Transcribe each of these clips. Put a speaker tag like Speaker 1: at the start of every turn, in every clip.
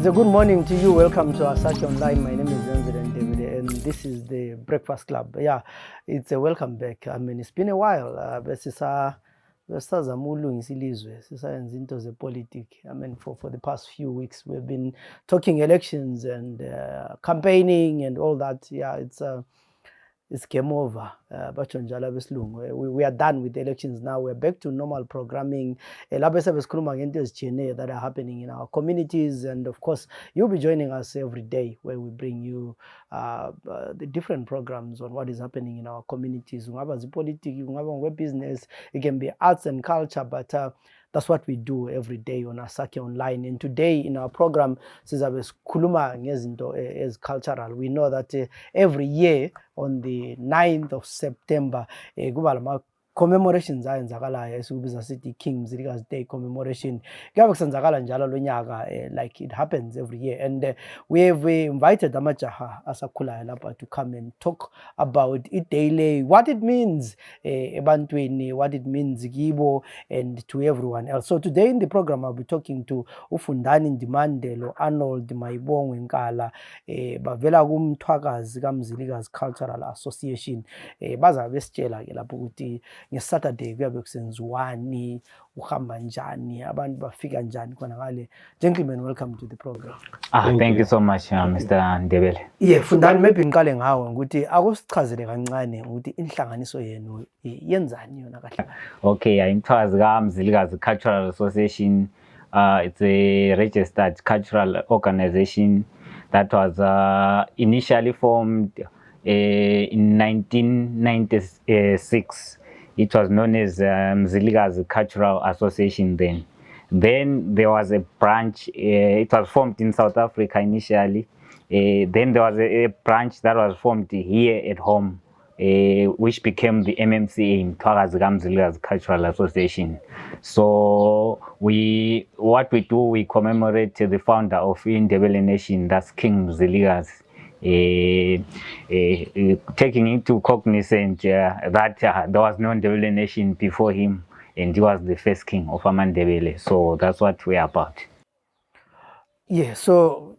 Speaker 1: It's a good morning to you. Welcome to our Search Online. My name is Zenzele Ndebele, and this is the Breakfast Club. Yeah, it's a welcome back. I mean, it's been a while. Politics. I mean, for the past few weeks, we've been talking elections and campaigning and all that. Yeah, it's game over. We are done with the elections now. We're back to normal programming. That are happening in our communities, and of course, you'll be joining us every day where we bring you the different programs on what is happening in our communities. Politics, business, it can be arts and culture, but that's what we do every day on Asake Online. And today in our program, sizabe sikhuluma ngezinto as cultural. We know that every year on the 9th of September, kuba lama commemorations ayenzakalayo esikubiza sithi King Mzilikazi Day commemoration. Kuyabe kusenzakala njalo lonyaka like it happens every year. And we have invited amajaha asakhulayo lapha to come and talk about it daily, what it means ebantwini, what it means kibo and to everyone else. So today in the program I'll be talking to Fundani, Ndimande, Arnold, Mayibongwe, Nkala, bavela Mthwakazi kaMzilikazi Cultural Association. Bazabe sitshela ke lapho ukuthi ngeSaturday kuyabe kusenziwani, uhamba njani, abantu bafika njani khona ngale. Gentlemen, welcome to the program.
Speaker 2: Thank you so much, Mr. Ndebele.
Speaker 1: Yeah, Fundani, maybe ngiqale ngawe ukuthi akusichazele kancane ukuthi inhlanganiso yenu yenzani yona kahle.
Speaker 2: Okay, Mthwakazi kaMzilikazi Cultural Association, it's a registered cultural organization that was initially formed in 1996. It was known as Mzilikazi Cultural Association then. Then there was a branch, it was formed in South Africa initially. Then there was a branch that was formed here at home, which became the MMCA, Mthwakazi kaMzilikazi Cultural Association. So what we do, we commemorate the founder of Ndebele Nation, that's King Mzilikazi. Taking into cognizance that there was no Ndebele Nation before him, and he was the first king of Ndebele. So that's what we are about.
Speaker 1: Yeah, so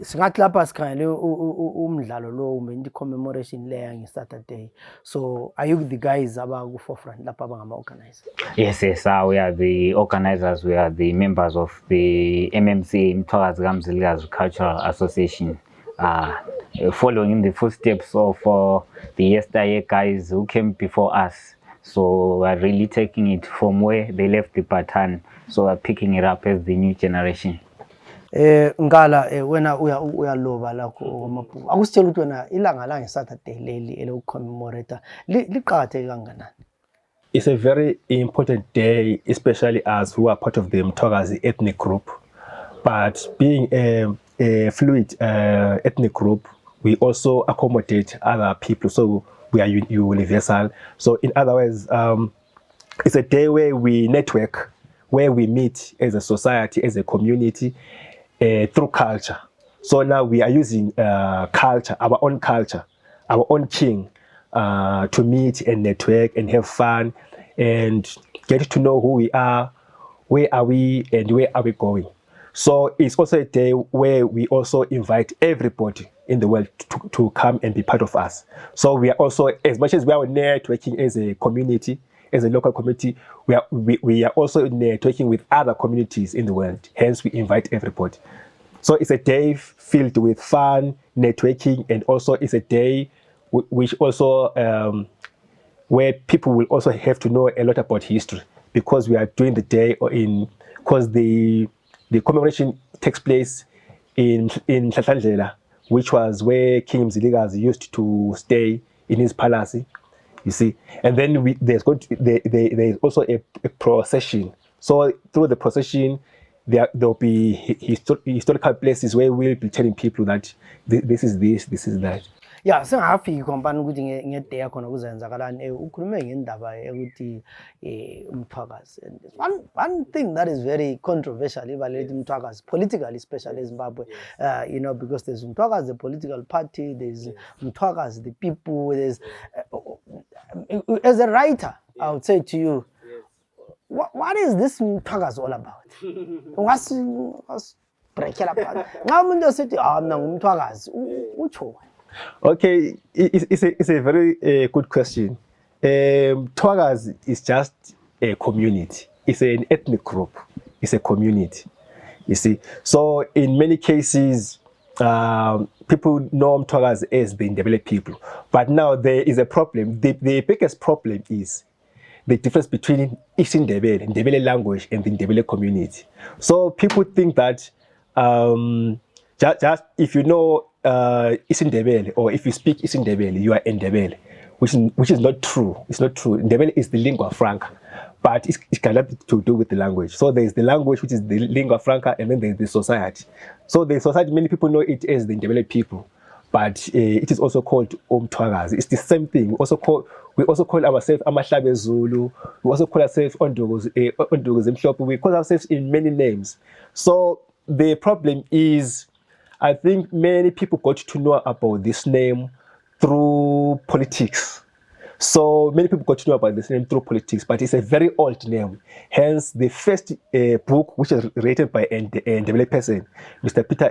Speaker 1: singathi lapha sikhangele umdlalo lo umendi commemoration le ngeSaturday. So are you the guys abaku forefront lapha abangama organizers?
Speaker 2: Yes, we are the organizers. We are the members of the MMCA, Mthwakazi kaMzilikazi Cultural Association. Following in the footsteps of the yesteryear guys who came before us. So we're really taking it from where they left the baton. So we're picking it up as the new generation.
Speaker 1: Nkala, wena uyaloba lakho ngomabhuku. Akusitshela ukuthi wena ilanga la ngeSaturday leli elokucommemorate liqhatheke kanganani?
Speaker 3: It's a very important day, especially as who are part of the Mthwakazi ethnic group. But being a fluid ethnic group, we also accommodate other people, so we are universal. So in other words, it's a day where we network, where we meet as a society, as a community, through culture. So now we are using culture, our own king, to meet and network and have fun and get to know who we are, where are we, and where are we going. So it's also a day where we also invite everybody in the world to come and be part of us. So we are also, as much as we are networking as a community, as a local community, we are also networking with other communities in the world. Hence, we invite everybody. So it's a day filled with fun, networking, and also it's a day which also where people will also have to know a lot about history, because we are doing the day because the commemoration takes place in Nhlanhla, which was where King Mzilikazi used to stay in his palace, you see. And then there's also a procession. So through the procession, there'll be historical places where we'll be telling people that this is that.
Speaker 1: Yeah, sengafika kompani ukuthi ngeday yakhona kuzenzakalani ukhulume ngendaba ukuthi Mthwakazi. One thing that is very controversial about Mthwakazi, politically, especially in Zimbabwe, because there's Mthwakazi the political party, there's Mthwakazi the people, there's as a writer, I would say to you, what is this Mthwakazi all about? What's breakela phansi. Nxa umuntu esithi mina ngumthwakazi utsho.
Speaker 3: Okay, it's a very good question. Mthwakazi is just a community. It's an ethnic group. It's a community. You see, so in many cases, people know Mthwakazi as the Ndebele people. But now there is a problem. The biggest problem is the difference between Ndebele, Ndebele language, and the Ndebele community. So people think that just if you know Ndebele or if you speak Ndebele, you are Ndebele, which is not true. It's not true. Ndebele is the lingua franca, but it's got nothing to do with the language. So there is the language, which is the lingua franca, and then there is the society. So the society, many people know it as the Ndebele people, but it is also called Mthwakazi. It's the same thing. We also call ourselves Amahlabe Zulu. We also call ourselves Onduguzi Mhlophe. We call ourselves in many names. So the problem is, I think many people got to know about this name through politics. So many people got to know about this name through politics, but it's a very old name. Hence, the first book, which is written by a Ndebele person, Mr. Peter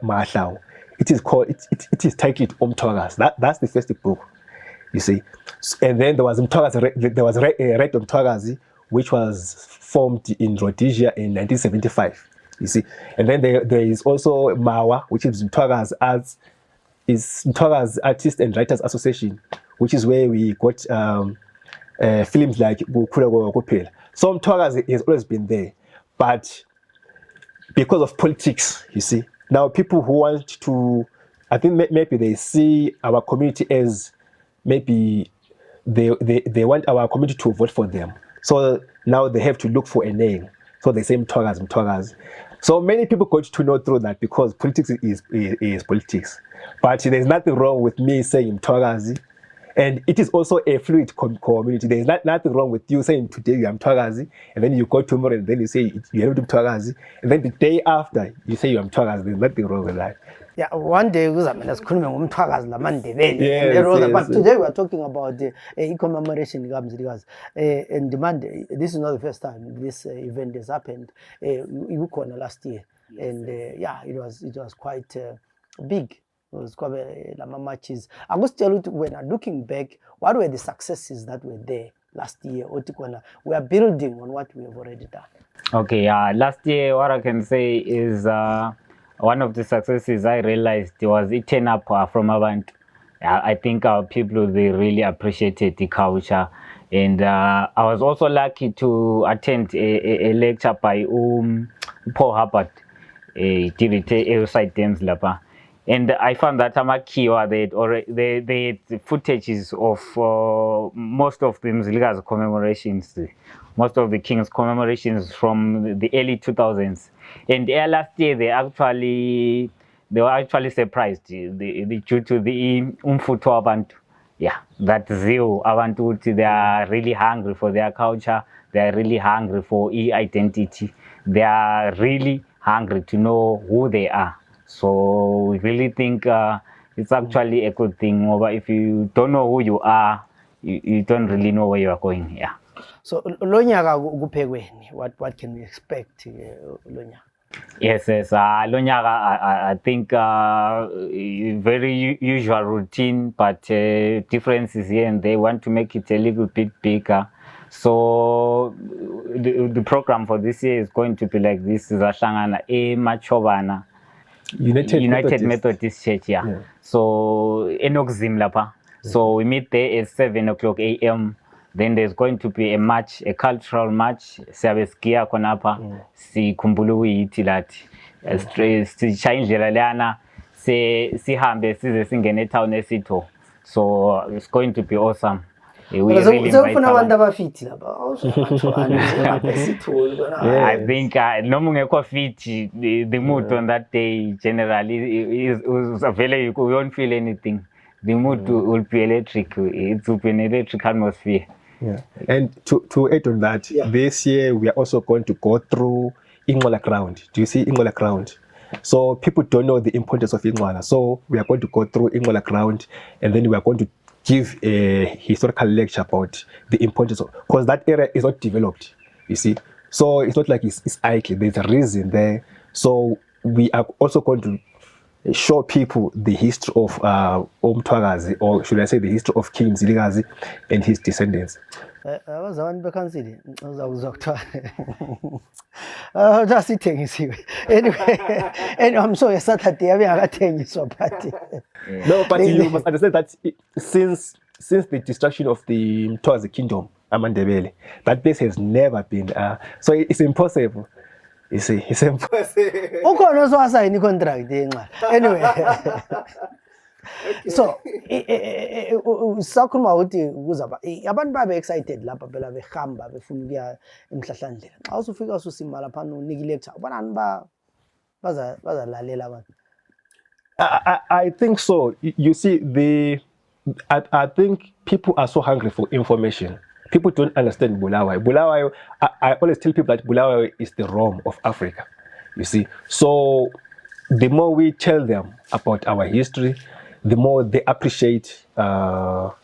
Speaker 3: Mahalau, it is titled Mthwakazi. That's the first book, you see. And then there was Red Mthwakazi, which was formed in Rhodesia in 1975. You see, and then there is also Mawa, which is Mthwakazi Artists and Writers Association, which is where we got films like Kukhula Kophela. So Mthwakazi has always been there, but because of politics, you see, now people who want to, I think maybe they see our community as maybe they want our community to vote for them. So now they have to look for a name. So they say Mthwakazi. So many people got to know through that because politics is politics. But there's nothing wrong with me saying Mthwakazi. And it is also a fluid community. There's nothing wrong with you saying today you are Mthwakazi, and then you go tomorrow and then you say you are Mthwakazi, and then the day after you say you are Mthwakazi. There's nothing wrong with that.
Speaker 1: Yeah, one day but today we are talking about the commemoration kaMzilikazi. And Ndimande, this is not the first time this event has happened. Last year, and yeah, it was quite big. It was quite matches. I must tell you, when I'm looking back, what were the successes that were there last year? We are building on what we have already done.
Speaker 2: Okay, last year, what I can say is one of the successes I realized was it turn up from Abantu. I think our people, they really appreciated the culture. And I was also lucky to attend a lecture by Paul Hubbard, and I found that they had footages of most of the Mzilikazi commemorations, most of the King's commemorations from the early 2000s. And last year they were actually surprised due to the umfutho abantu. Yeah, that zeal abantu, they are really hungry for their culture. They are really hungry for identity. They are really hungry to know who they are. So we really think it's actually a good thing. But if you don't know who you are, you don't really know where you are going. Yeah.
Speaker 1: So lonyaka kupekweni, what can we expect lonyaka?
Speaker 2: Yes, lonyaka I think very usual routine, but differences here and they want to make it a little bit bigger. So the program for this year is going to be like this: Zahlangana eMachobana United Methodist Church, yeah. So Enokzim lapha. So we meet there at 7:00 a.m. Then there's going to be a march, a cultural march. Siyabe sigiya khonapha sikhumbula ukuyithi lathi. Sishaya indlela lana sihambe size singene etown esitho. So it's going to be awesome. I think no ungekho fit, the mood on that day generally is you won't feel anything. The mood will be electric. It will be an electric atmosphere.
Speaker 3: Yeah. And to add on that, this year we are also going to go through Nkala ground. Do you see Nkala ground? So people don't know the importance of Nkala. So we are going to go through Nkala ground, and then we are going to give a historical lecture about the importance of, because that area is not developed, you see. So it's not like it's idle. There's a reason there So we are also going to show people the history of Mthwakazi, or should I say the history of King Mzilikazi and his descendants.
Speaker 1: Abazawani bekhansile uzakuzwa kuthiwa asithengisiwe anyway I'm sorry Saturday abengakathengiswa but
Speaker 3: No, but you must understand that since the destruction of the Mthwakazi kingdom, Ndebele, that place has never been so it's impossible. You see, it's impossible.
Speaker 1: ukhona oswasayini i-contract yenxa anyway. So sakhuluma ukuthi kuzaba abantu babe excited lapha phela behamba befuna ukuya emhlahlandlela xa usufika ususima lapha unika lecture ubonani bazalalela abantu.
Speaker 3: I think so. You see, I think people are so hungry for information. People don't understand Bulawayo. Bulawayo, I always tell people that Bulawayo is the Rome of Africa. You see, so the more we tell them about our history, the more they appreciate our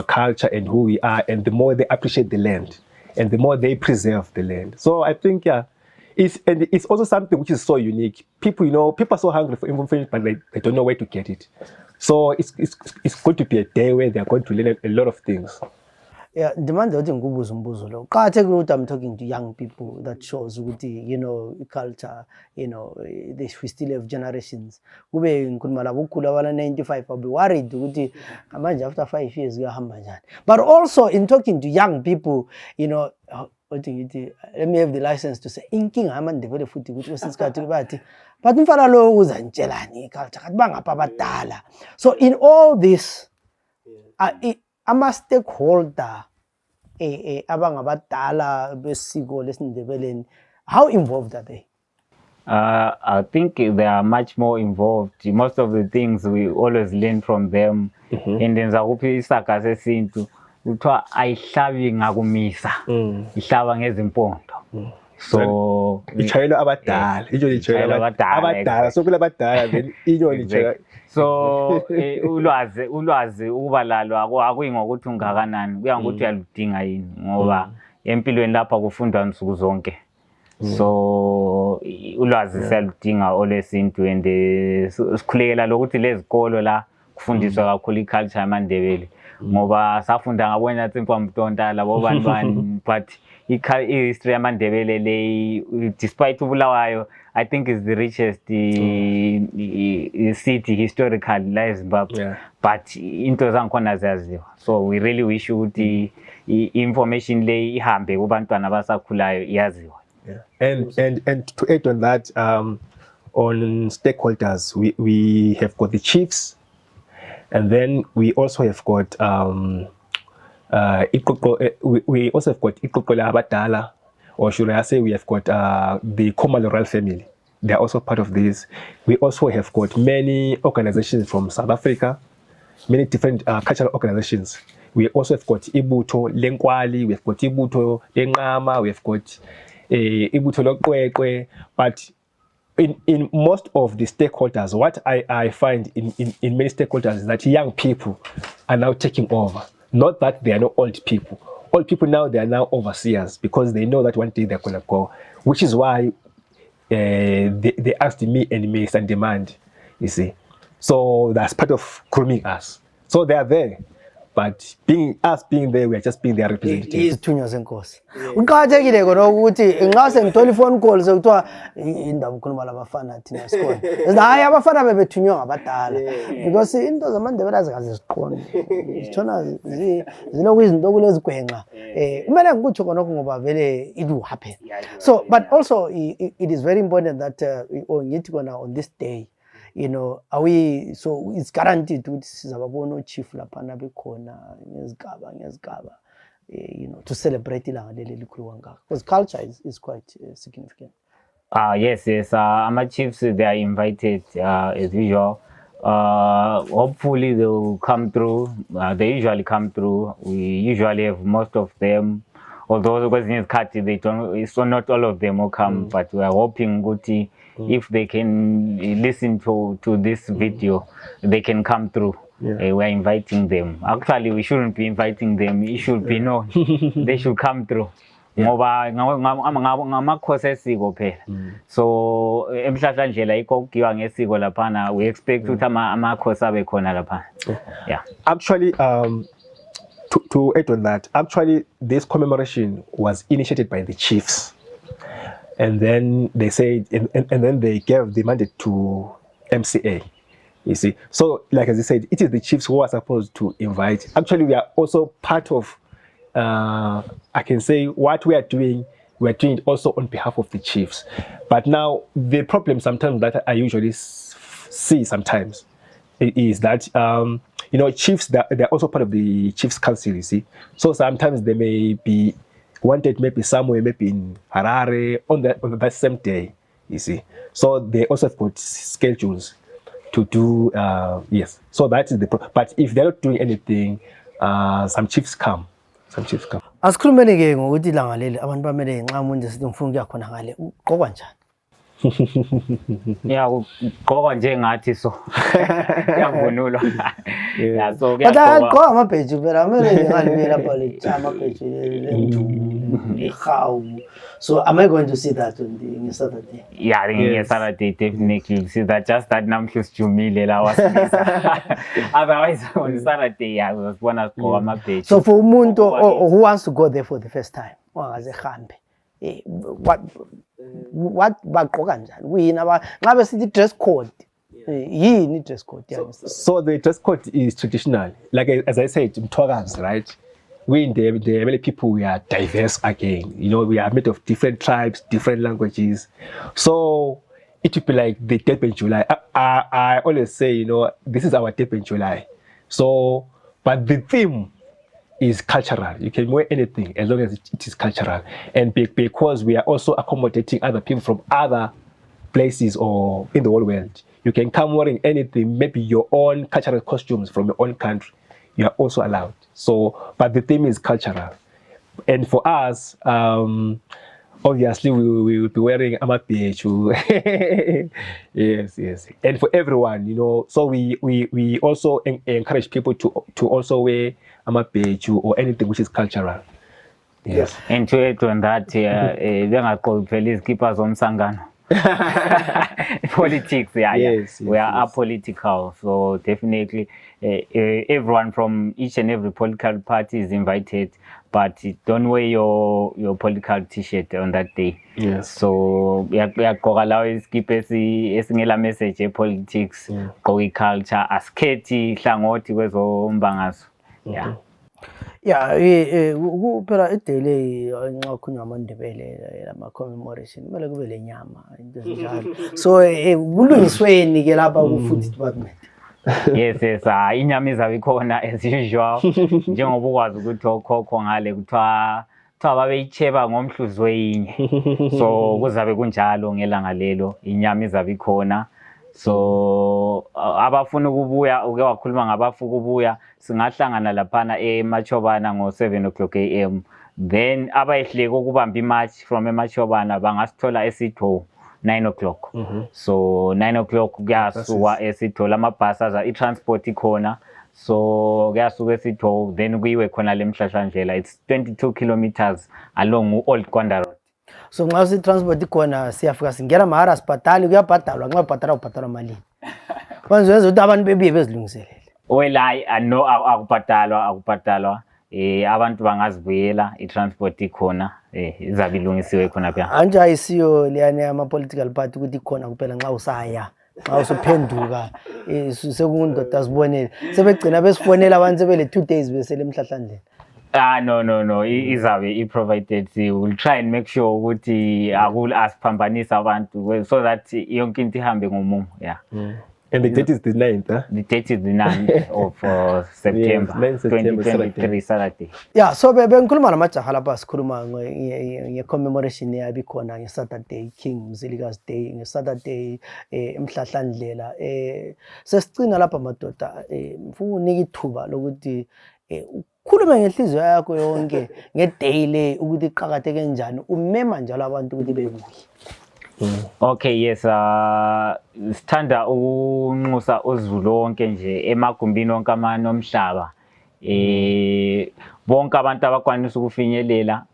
Speaker 3: culture and who we are, and the more they appreciate the land, and the more they preserve the land. So I think, yeah, it's also something which is so unique. People, people are so hungry for information, but they don't know where to get it. So it's going to be a day where they are going to learn a lot of things.
Speaker 1: Yeah, Ndimande uthi ngikubuza umbuzo lo. Qakathekile ukuthi I'm talking to young people that shows ukuthi culture, we still have generations. Kube ngikhuluma labo ukukhula wala 95 I'll be worried ukuthi manje after 5 years kuyahamba njani. But also in talking to young people, let me have the license to say inkinga amaNdebele futhi ukuthi kwesikhathi bathi but umfana lo uzantshelani iculture kathi bangapha abadala. So in all this ama-stakeholder abangabadala besiko lesiNdebeleni, how involved are they?
Speaker 2: I think they are much more involved. Most of the things we always learn from them. And then zakuphi isaga sesintu kuthiwa ayihlabi ngakumisa ihlaba ngezimpondo. So
Speaker 3: ichayela abadala ichayela abadala so kulabadala then ichayela.
Speaker 2: So ulwazi ukuba lalo akuyingokuthi ungakanani kuya ngokuthi uyaludinga yini ngoba empilweni lapha kufundwa nsuku zonke. So ulwazi siyaludinga olwesintu and sikhulekela lokuthi lezikolo la kufundiswa kakhulu iculture yamaNdebele ngoba safunda ngabona tsimpa mtonta labo bani but history yamaNdebele le despite ubulawayo I think is the richest city historical la eZimbabwe, but into zangikhona ziyaziwa. So we really wish ukuthi information le ihambe kubantwana abasakhulayo iyaziwa.
Speaker 3: And to add on that, on stakeholders, we have got the chiefs, and then we also have got we also have got Iqoqo Abadala, or should I say we have got the Khumalo royal family. They are also part of this. We also have got many organizations from South Africa, many different cultural organizations. We also have got Ibutho Lenkwali, we have got Ibutho Lenqama, we have got Ibutho Loqweqwe. But in most of the stakeholders, what I find in many stakeholders is that young people are now taking over. Not that they are not old people. Old people now, they are now overseers because they know that one day they're going to go, which is why they asked me and me and Ndimande, you see. So that's part of grooming us. So they are there. But being there, we are just being their representatives.
Speaker 1: Izithunywa zenkosi. Uqhathekile kona ukuthi ngase ngithola ifone call sekuthiwa indaba ukhuluma labafana thina sikole. Hayi abafana bebethunywa ngabadala because into zamaNdebele azikaze ziqonde. Sithona zilokuyizinto kulezigwenqa. Kumele ngikutsho khona ngoba vele it will happen. So but also it is very important that ngithi kona on this day, are we, so it's guaranteed ukuthi sizababona chief laphana bekhona ngezigaba to celebrate ilanga leli likhulu kangaka because culture is quite significant.
Speaker 2: Yes, ama-chiefs, they are invited as usual. Hopefully they will come through. They usually come through. We usually have most of them, although kwezinye izikhathi they don't, so not all of them will come, but we are hoping ukuthi if they can listen to this video, they can come through. We are inviting them. Actually, we shouldn't be inviting them. It should be known. They should come through. ngoba ngamakhosi esiko phela. So emhlahlandlela ikho kugiwa ngesiko laphana, we expect ukuthi amakhosi abe khona laphana. Yeah.
Speaker 3: Actually, to add on that, actually this commemoration was initiated by the chiefs, and then they said, and then they gave the mandate to MCA. You see, so like as I said, it is the chiefs who are supposed to invite. Actually, we are also part of. I can say what we are doing it also on behalf of the chiefs. But now the problem sometimes that I usually see sometimes is that chiefs, they're also part of the chiefs council. You see, so sometimes they may be wanted maybe somewhere, maybe in Harare on that same day. You see, so they also have got schedules to do. Yes, so that is the problem. But if they're not doing anything, some chiefs come.
Speaker 1: Asikhulumeni ke ngokuthi ilanga leli abantu bamele nqamu nje sithi ngifuna ukuya khona ngale ugqokwa njani?
Speaker 2: Yeah, ugqokwa nje ngathi so. Yavunulwa. Yeah, so
Speaker 1: kuyagqokwa amabheji phela amele ngalibe lapha le amabheji le. So am I going to see that on the Saturday?
Speaker 2: Yeah, yes. Saturday definitely you'll see that. Just that namhlu sijumile la wasisa. Otherwise on Saturday I was one of my page.
Speaker 1: So for umuntu who wants to go there for the first time, wangaze khambe. What bagqoka njani? Kuyini ngabe sithi dress code? Yini dress code?
Speaker 3: So the dress code is traditional. Like as I said, Mthwakazi, right? We in the many people, we are diverse again. We are made of different tribes, different languages. So it will be like the 10th of July. I always say, this is our 10th of July. So, but the theme is cultural. You can wear anything as long as it is cultural. And because we are also accommodating other people from other places or in the whole world, you can come wearing anything, maybe your own cultural costumes from your own country. You are also allowed. So, but the theme is cultural. And for us, obviously we will be wearing amapechu. Yes. And for everyone, so we also encourage people to also wear amapechu or anything which is cultural. Yes.
Speaker 2: And to add on that, police keepers on Sangano. Politics, yes, we are apolitical, so definitely everyone from each and every political party is invited, but don't wear your political t-shirt on that day.
Speaker 3: Yes.
Speaker 2: So we are keep esingela message politics, culture, asketi hlangothi kwezombangazo. Yeah.
Speaker 1: Yeah, kuphela idele nxa kukhulunywa amaNdebele lama commemoration kumele kube lenyama into ezinjalo. So kulungisweni ke lapha ku food department.
Speaker 2: Yes, inyama izabe ikhona as usual. Njengoba ukwazi ukuthi okhokho ngale kuthiwa babeyicheba ngomhluzi wenye. So kuzabe kunjalo ngelanga lelo inyama izabe ikhona. So abafuna ukubuya uke wakhuluma ngabafuna ukubuya singahlangana laphana eMachobana ngo 7 AM. Then abayihleke ukubamba imarch from eMachobana bangasithola esitho 9 So 9 kuyasuka esitho lamabhasi aza itransport ikhona. So kuyasuka esitho then kuyiwe khona lemhlahlandlela. It's 22 kilometers along Old Kwanda Road.
Speaker 1: So nxa si transport ikhona siyafika singena mahara sibhadali kuyabhadalwa nxa ubhadala malini. Kwenza ukuthi abantu bebiye bezilungiselele.
Speaker 2: Well no akubhadalwa abantu bangazibuyela itransport ikhona izabe ilungisiwe khona pha.
Speaker 1: Anje ayisiyo leyane ama political party ukuthi ikhona kuphela nxa usaya. Nxa usuphenduka sekundoda sibonele sebegcina besifonela abantu sebele 2 days besele emhlahlandlela.
Speaker 2: No. Izabe provided. We'll try and make sure ukuthi asiphambanisa abantu so that yonke into ihambe ngomumo. Yeah.
Speaker 3: And the date is the 9th, huh?
Speaker 2: The date is the 9th of September, 2023 Saturday.
Speaker 1: Yeah, so bengikhuluma namajaha lapha sikhuluma nge-commemoration yabikhona nge-Saturday, King Mzilikazi Day, nge-Saturday emhlahlandlela. Sesicina lapha madoda, mfuna unika ithuba lokuthi ukhulume ngenhliziyo yakho yonke ngeday le ukuthi iqhakatheke kanjani, umema njalo abantu ukuthi bebuye.
Speaker 2: Okay, yes, sithanda unxusa uZulu wonke nje emagumbini onke amanye omhlaba. Bonke abantu abakwanisa ukufinyelela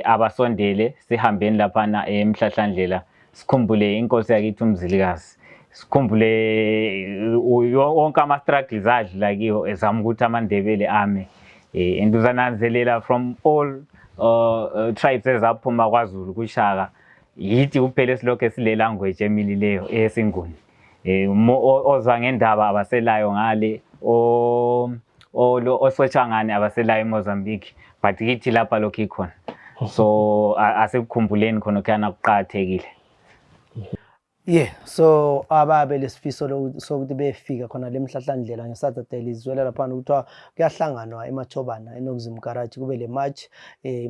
Speaker 2: abasondele sihambeni laphana emhlahlandlela sikhumbule inkosi yakithi uMzilikazi, sikhumbule wonke ama-struggles adlula kiwo ezama ukuthi amaNdebele ame, and uzananzelela from all tribes ezaphuma kwaZulu kuShaka, yithi kuphela esilokhu esile language emilileyo eyesinguni. Ozwa ngendaba abaselayo ngale, osotshangane abaselayo eMozambique, but kithi lapha lokhu ikhona. So asikukhumbuleni khona kuyana kuqakathekile.
Speaker 1: Yeah, so ababe lesifiso sokuthi befika khona lemhlahlandlela ngeSaturday lizwela lapha ukuthiwa kuyahlanganwa eMachobana eNokuzim Garage kube le march,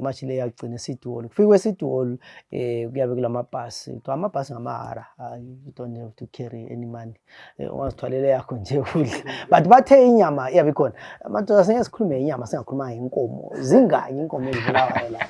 Speaker 1: march le yagcina eCity Hall. Kufike eCity Hall kuyabe kulamabhasi, kuthiwa amabhasi ngamahara, you don't have to carry any money. Ungazithwalele yakho nje udle. But bathe inyama iyabe ikhona. Manje singesikhulume inyama singakhuluma inkomo. Zingaki inkomo ezibulawa la?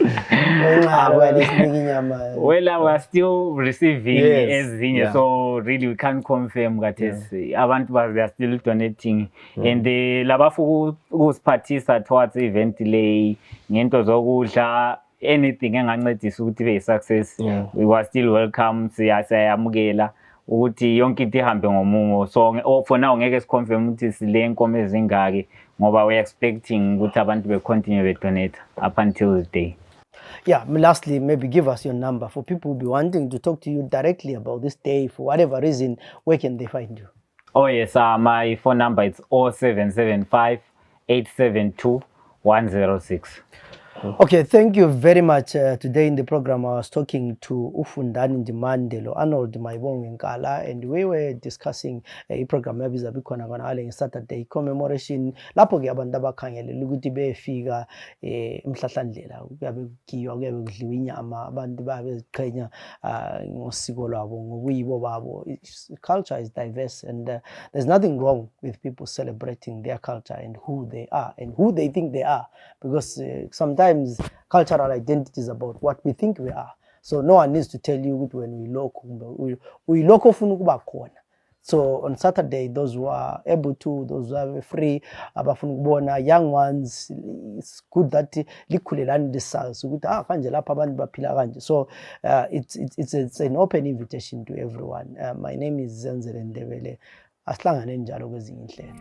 Speaker 1: Ngenxa kwalesinika inyama.
Speaker 2: Well, we are still receiving ezinye. Yeah. So really we can't confirm that abantu they are still donating, and labafu ukusiphathisa towards event le ngento zokudla, anything engancedisa ukuthi be success, we were still welcome, siyamukela ukuthi yonke into ihambe ngomumo. So for now ngeke siconfirm ukuthi sile nkomo ezingaki ngoba we expecting ukuthi abantu be continue be donate up until the day.
Speaker 1: Yeah, lastly, maybe give us your number for people who be wanting to talk to you directly about this day for whatever reason. Where can they find you?
Speaker 2: Oh yes, my phone number is 0775 872 106.
Speaker 1: Okay, thank you very much. Today in the program, I was talking to Fundani Ndimande, Arnold, Mayibongwe, Nkala, and we were discussing a program maybe Saturday commemoration. Lapho ke abantu abakhangele ukuthi befika emhlahlandlela kuyabe kugiwa kuyabe kudliwa inyama abantu babeziqhenya ngosiko lwabo ngokuyibo babo. Culture is diverse, and there's nothing wrong with people celebrating their culture and who they are and who they think they are, because sometimes cultural identity is about what we think we are. So no one needs to tell you when we local funa kuba khona. So on Saturday, those who are able to, those who are free, abafuna ukubona young ones, it's good that likhulelani lesazi ukuthi kanje lapha abantu baphila kanje. So it's an open invitation to everyone. My name is Zenzele Ndebele. Asihlangane njalo kwezinye inhlelo.